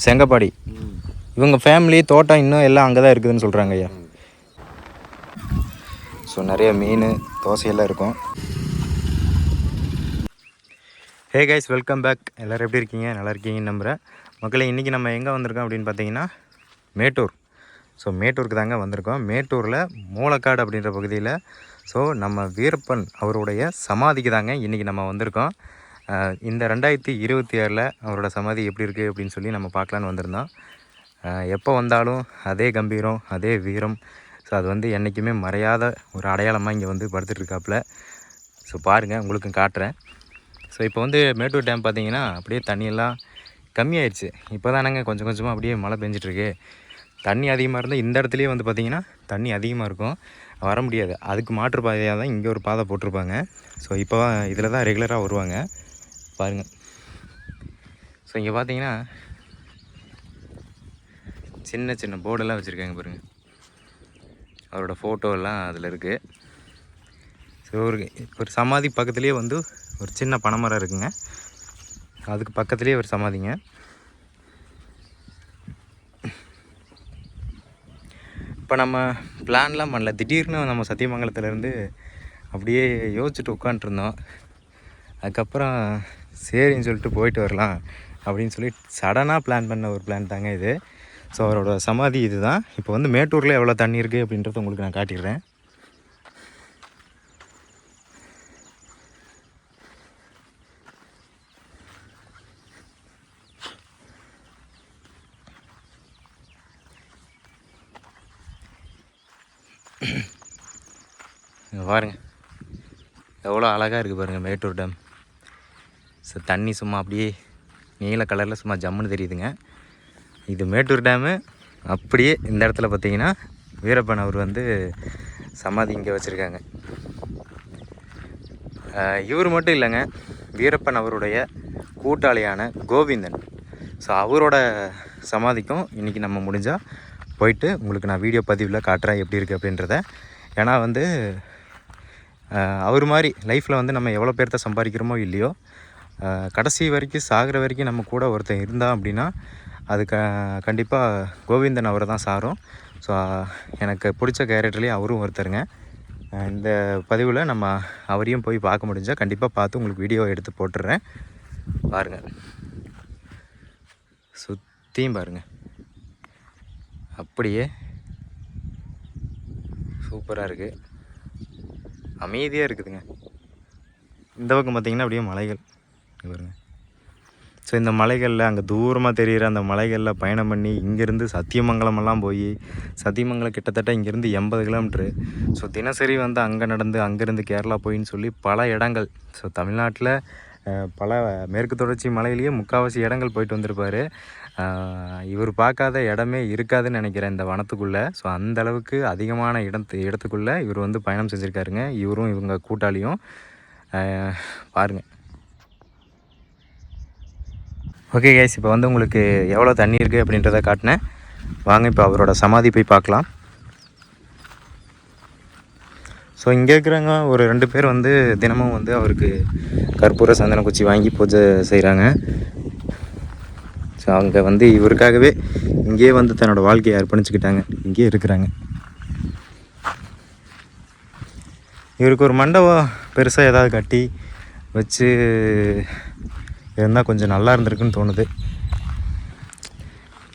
செங்கப்பாடி. இவங்க ஃபேமிலி தோட்டம் இன்னும் எல்லாம் அங்கே தான் இருக்குதுன்னு சொல்கிறாங்க ஐயா. ஸோ நிறைய மீன் தோசையெல்லாம் இருக்கும். Hey guys, welcome back. எல்லோரும் எப்படி இருக்கீங்க? நல்லா இருக்கீங்கன்னு நம்புகிறேன். மக்களே, இன்றைக்கி நம்ம எங்கே வந்திருக்கோம் அப்படின்னு பார்த்தீங்கன்னா மேட்டூர். ஸோ மேட்டூருக்கு தாங்க வந்திருக்கோம். மேட்டூரில் மூலக்காடு அப்படின்ற பகுதியில் ஸோ நம்ம வீரப்பன் அவருடைய சமாதிக்கு தாங்க இன்றைக்கி நம்ம வந்திருக்கோம். இந்த 2026 அவரோட சமாதி எப்படி இருக்குது அப்படின்னு சொல்லி நம்ம பார்க்கலான்னு வந்திருந்தோம். எப்போ வந்தாலும் அதே கம்பீரம், அதே வீரம். ஸோ அது வந்து என்றைக்குமே மறையாத ஒரு அடையாளமாக இங்கே வந்து படுத்துட்ருக்காப்புல. ஸோ பாருங்கள், உங்களுக்கும் காட்டுறேன். ஸோ இப்போ வந்து மேட்டூர் டேம் பார்த்திங்கன்னா அப்படியே தண்ணியெல்லாம் கம்மியாயிடுச்சு. இப்போ தானங்க கொஞ்சம் கொஞ்சமாக அப்படியே மழை பெஞ்சிட்ருக்கு. தண்ணி அதிகமாக இருந்தால் இந்த இடத்துலையே வந்து பார்த்திங்கன்னா தண்ணி அதிகமாக இருக்கும், வர முடியாது. அதுக்கு மாற்று பாதையாக தான் இங்கே ஒரு பாதை போட்டிருப்பாங்க. ஸோ இப்போ இதில் தான் ரெகுலராக வருவாங்க. பாருங்கள். ஸோ இங்கே பார்த்தீங்கன்னா சின்ன சின்ன போர்டெல்லாம் வச்சுருக்காங்க பாருங்கள். அவரோட ஃபோட்டோலாம் அதில் இருக்குது. ஸோ ஒரு சமாதி பக்கத்துலேயே வந்து ஒரு சின்ன பனைமரம் இருக்குங்க. அதுக்கு பக்கத்துலேயே ஒரு சமாதிங்க. இப்போ நம்ம பிளான்லாம் பண்ணல, திடீர்னு நம்ம சத்தியமங்கலத்துலேருந்து அப்படியே யோசிச்சுட்டு உட்காண்ட்ருந்தோம். அதுக்கப்புறம் சரின்னு சொல்லிட்டு போயிட்டு வரலாம் அப்படின்னு சொல்லி சடனாக பிளான் பண்ண ஒரு பிளான் தாங்க இது. ஸோ அவரோட சமாதி இது தான். இப்போ வந்து மேட்டூரில் எவ்வளோ தண்ணி இருக்குது அப்படின்றத உங்களுக்கு நான் காட்டிடுறேன். பாருங்கள், எவ்வளோ அழகாக இருக்குது பாருங்கள் மேட்டூர் டேம். ஸோ தண்ணி சும்மா அப்படியே நீல கலரில் சும்மா ஜம்முன்னு தெரியுதுங்க. இது மேட்டூர் டேமு. அப்படியே இந்த இடத்துல பார்த்திங்கன்னா வீரப்பன் அவர் வந்து சமாதி இங்கே வச்சுருக்காங்க. இவர் மட்டும் இல்லைங்க, வீரப்பன் அவருடைய கூட்டாளியான கோவிந்தன். ஸோ அவரோட சமாதிக்கும் இன்றைக்கி நம்ம முடிஞ்சால் போயிட்டு உங்களுக்கு நான் வீடியோ பதிவில் காட்டுறேன் எப்படி இருக்குது அப்படின்றத. ஏன்னா வந்து அவர் மாதிரி லைஃப்பில் வந்து நம்ம எவ்வளோ பேர்த்த சம்பாதிக்கிறோமோ இல்லையோ, கடைசி வரைக்கும் சாகிற வரைக்கும் நம்ம கூட ஒருத்தன் இருந்தான் அப்படின்னா அது கண்டிப்பாக கோவிந்தன் அவரை தான் சாரும். ஸோ எனக்கு பிடிச்ச கேரக்டர்லேயே அவரும் ஒருத்தருங்க. இந்த பதிவில் நம்ம அவரையும் போய் பார்க்க முடிஞ்சால் கண்டிப்பாக பார்த்து உங்களுக்கு வீடியோ எடுத்து போட்டுடுறேன். பாருங்கள், சுற்றியும் பாருங்கள், அப்படியே சூப்பராக இருக்குது, அமைதியாக இருக்குதுங்க. இந்த பக்கம் பார்த்திங்கன்னா அப்படியே மலைகள் பாருங்க. ஸோ இந்த மலைகளில் அங்கே தூரமாக தெரிகிற அந்த மலைகளில் பயணம் பண்ணி இங்கேருந்து சத்தியமங்கலமெல்லாம் போய், சத்தியமங்கலம் கிட்டத்தட்ட இங்கேருந்து 80 கிலோமீட்ரு. ஸோ தினசரி வந்து அங்கே நடந்து அங்கேருந்து கேரளா போயின்னு சொல்லி பல இடங்கள், ஸோ தமிழ்நாட்டில் பல மேற்கு தொடர்ச்சி மலையிலேயே முக்கால்வாசி இடங்கள் போயிட்டு வந்திருப்பார். இவர் பார்க்காத இடமே இருக்காதுன்னு நினைக்கிறேன் இந்த வனத்துக்குள்ளே. ஸோ அந்த அளவுக்கு அதிகமான இடத்துக்குள்ளே இவர் வந்து பயணம் செஞ்சுருக்காருங்க, இவரும் இவங்க கூட்டாளியும். பாருங்கள். ஓகே கைஸ், இப்போ வந்து உங்களுக்கு எவ்வளோ தண்ணி இருக்குது அப்படின்றத காட்டினேன். வாங்க இப்போ அவரோட சமாதி போய் பார்க்கலாம். ஸோ இங்கே இருக்கிறவங்க ஒரு 2 பேர் வந்து தினமும் வந்து அவருக்கு கற்பூர சந்தன குச்சி வாங்கி பூஜை செய்கிறாங்க. ஸோ அவங்க வந்து இவருக்காகவே இங்கேயே வந்து தன்னோட வாழ்க்கையை அர்ப்பணிச்சுக்கிட்டாங்க, இங்கேயே இருக்கிறாங்க. இவருக்கு ஒரு மண்டபம் பெருசாக ஏதாவது கட்டி வச்சு இருந்தால் கொஞ்சம் நல்லா இருந்திருக்குன்னு தோணுது.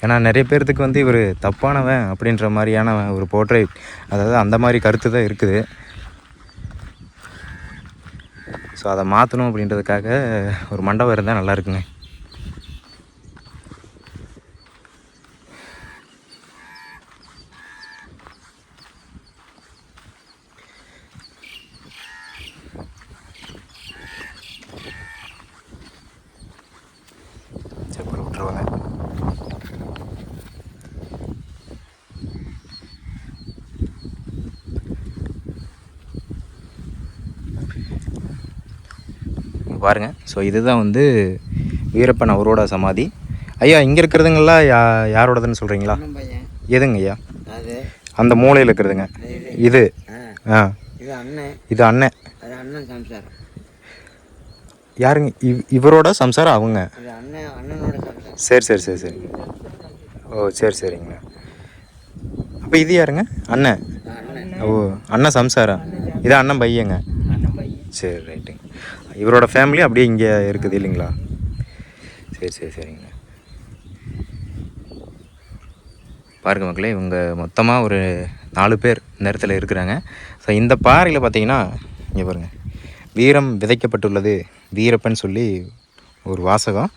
ஏன்னா நிறைய பேர்த்துக்கு வந்து இவர் தப்பானவன் அப்படின்ற மாதிரியான ஒரு போர்ட்ரேட், அதாவது அந்த மாதிரி கருத்து தான் இருக்குது. ஸோ அதை மாற்றணும் அப்படின்றதுக்காக ஒரு மண்டபம் இருந்தால் நல்லா இருக்குங்க. விட்டுருவாங்க. பாருங்கள். ஸோ இதுதான் வந்து வீரப்பன் அவரோட சமாதி. ஐயா, இங்கே இருக்கிறதுங்கெல்லாம் யாரோடதுன்னு சொல்கிறீங்களா? எதுங்க ஐயா? அந்த மூலையில் இருக்கிறதுங்க இது. இது அண்ணன். யாருங்க? இவரோட சம்சாரம் அவங்க. சரி சரி சரி சரி. ஓ சரி சரிங்கண்ணா. அப்போ இது யாருங்க? அண்ணன். ஓ அண்ணன் சம்சாரா? இது அண்ணன் பையங்க. சரி ரைட்டுங்க. இவரோட ஃபேமிலி அப்படியே இங்கே இருக்குது இல்லைங்களா? சரி சரி சரிங்க. பாருங்க மக்களே, இவங்க மொத்தமாக ஒரு 4 பேர் இந்த இடத்துல இருக்கிறாங்க. ஸோ இந்த பாறையில் பார்த்தீங்கன்னா இங்கே பாருங்கள், வீரம் விதைக்கப்பட்டுள்ளது வீரப்பன் சொல்லி ஒரு வாசகம்.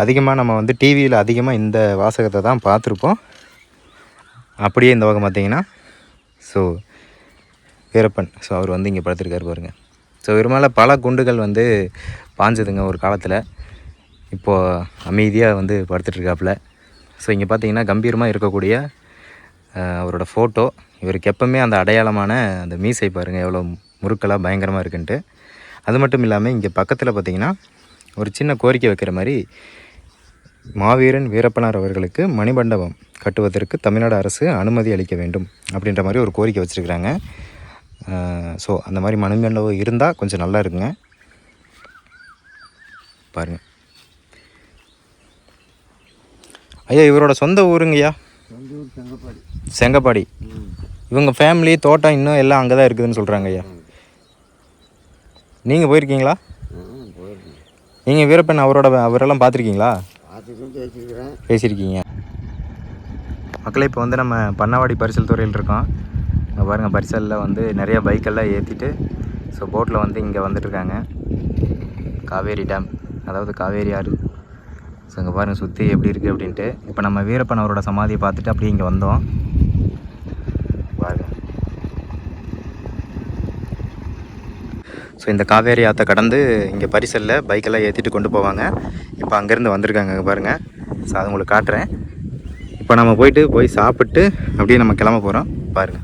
அதிகமாக நம்ம வந்து டிவியில் அதிகமாக இந்த வாசகத்தை தான் பார்த்துருப்போம். அப்படியே இந்த பக்கம் பார்த்தீங்கன்னா ஸோ வீரப்பன், ஸோ அவர் வந்து இங்கே படுத்திருக்காரு பாருங்கள். ஸோ இவர் மேலே பல குண்டுகள் வந்து பாஞ்சதுங்க ஒரு காலத்தில். இப்போது அமைதியாக வந்து படுத்துட்ருக்காப்புல. ஸோ இங்கே பார்த்தீங்கன்னா கம்பீரமாக இருக்கக்கூடிய அவரோட ஃபோட்டோ. இவருக்கு எப்போவுமே அந்த அடையாளமான அந்த மீசை பாருங்கள் எவ்வளோ முறுக்கலாக பயங்கரமாக இருக்குன்ட்டு. அது மட்டும் இல்லாமல் இங்கே பக்கத்தில் பார்த்திங்கன்னா ஒரு சின்ன கோரிக்கை வைக்கிற மாதிரி, மாவீரன் வீரப்பனார் அவர்களுக்கு மணிமண்டபம் கட்டுவதற்கு தமிழ்நாடு அரசு அனுமதி அளிக்க வேண்டும் அப்படின்ற மாதிரி ஒரு கோரிக்கை வச்சுருக்குறாங்க. ஸோ அந்த மாதிரி மணிமண்டபம் இருந்தால் கொஞ்சம் நல்லா இருக்குங்க. பாருங்கள் ஐயா, இவரோட சொந்த ஊருங்கய்யா? செங்கப்பாடி. இவங்க ஃபேமிலி தோட்டம் இன்னும் எல்லாம் அங்கே தான் இருக்குதுன்னு சொல்கிறாங்க ஐயா. நீங்கள் போயிருக்கீங்களா? நீங்கள் வீரப்பன் அவரெல்லாம் பார்த்துருக்கீங்களா? பேசியிருக்கீங்க. மக்களே, இப்போ வந்து நம்ம பண்ணவாடி பரிசல் துறையில் இருக்கோம். இங்கே பாருங்கள், பரிசலில் வந்து நிறையா பைக்கெல்லாம் ஏற்றிட்டு ஸோ போட்டில் வந்து இங்கே வந்துட்டுருக்காங்க. காவேரி டேம், அதாவது காவேரி ஆறு. ஸோ இங்கே பாருங்கள் சுற்றி எப்படி இருக்குது அப்படின்ட்டு. இப்போ நம்ம வீரப்பன் அவரோட சமாதியை பார்த்துட்டு அப்படியே இங்கே வந்தோம். பாருங்கள், ஸோ இந்த காவேரி ஆற்றை கடந்து இங்கே பரிசலில் பைக்கெல்லாம் ஏற்றிட்டு கொண்டு போவாங்க. இப்போ அங்கேருந்து வந்திருக்காங்க பாருங்கள். ஸோ அதை உங்களுக்கு காட்டுறேன். இப்போ நம்ம போய் சாப்பிட்டு அப்படியே நம்ம கிளம்ப போகிறோம். பாருங்கள்.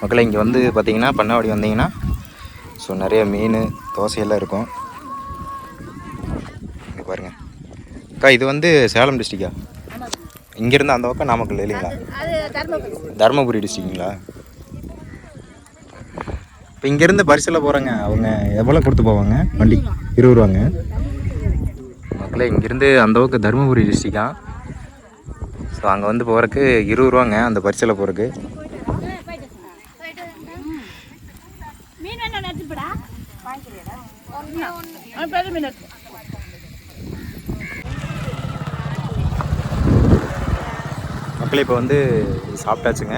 மக்களை, இங்கே வந்து பார்த்திங்கன்னா பண்ணவாடி வந்தீங்கன்னா ஸோ நிறைய மீன் தோசையெல்லாம் இருக்கும். இங்கே பாருங்கள் அக்கா, இது வந்து சேலம் டிஸ்ட்ரிக்டா? இங்கேருந்து அந்த பக்கம் நாமக்கல் இல்லைங்களா? தருமபுரி டிஸ்ட்ரிக்ங்களா? இப்போ இங்கேருந்து பரிசில் போகிறாங்க, அவங்க எவ்வளோ கொடுத்து போவாங்க வண்டி? 20 ரூபாங்க. மக்களே, இங்கேருந்து அந்த பக்கம் தருமபுரி டிஸ்ட்ரிக்டா? ஸோ அங்கே வந்து போகிறதுக்கு 20 ரூபாங்க அந்த பரிசில் போகிறதுக்கு. மக்களே, இப்போ வந்து சாப்பிட்டாச்சுங்க.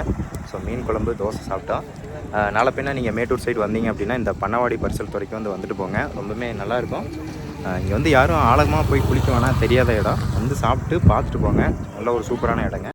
ஸோ மீன் குழம்பு தோசை சாப்பிட்டோம். நாளை பின்ன நீங்கள் மேட்டூர் சைடு வந்தீங்க அப்படின்னா இந்த பண்ணவாடி பரிசல் துறைக்கு வந்து வந்துட்டு போங்க. ரொம்பவுமே நல்லாயிருக்கும். இங்கே வந்து யாரும் ஆழமாக போய் குளிக்க வேணாம், தெரியாத இடம். வந்து சாப்பிட்டு பார்த்துட்டு போங்க. நல்ல ஒரு சூப்பரான இடங்க.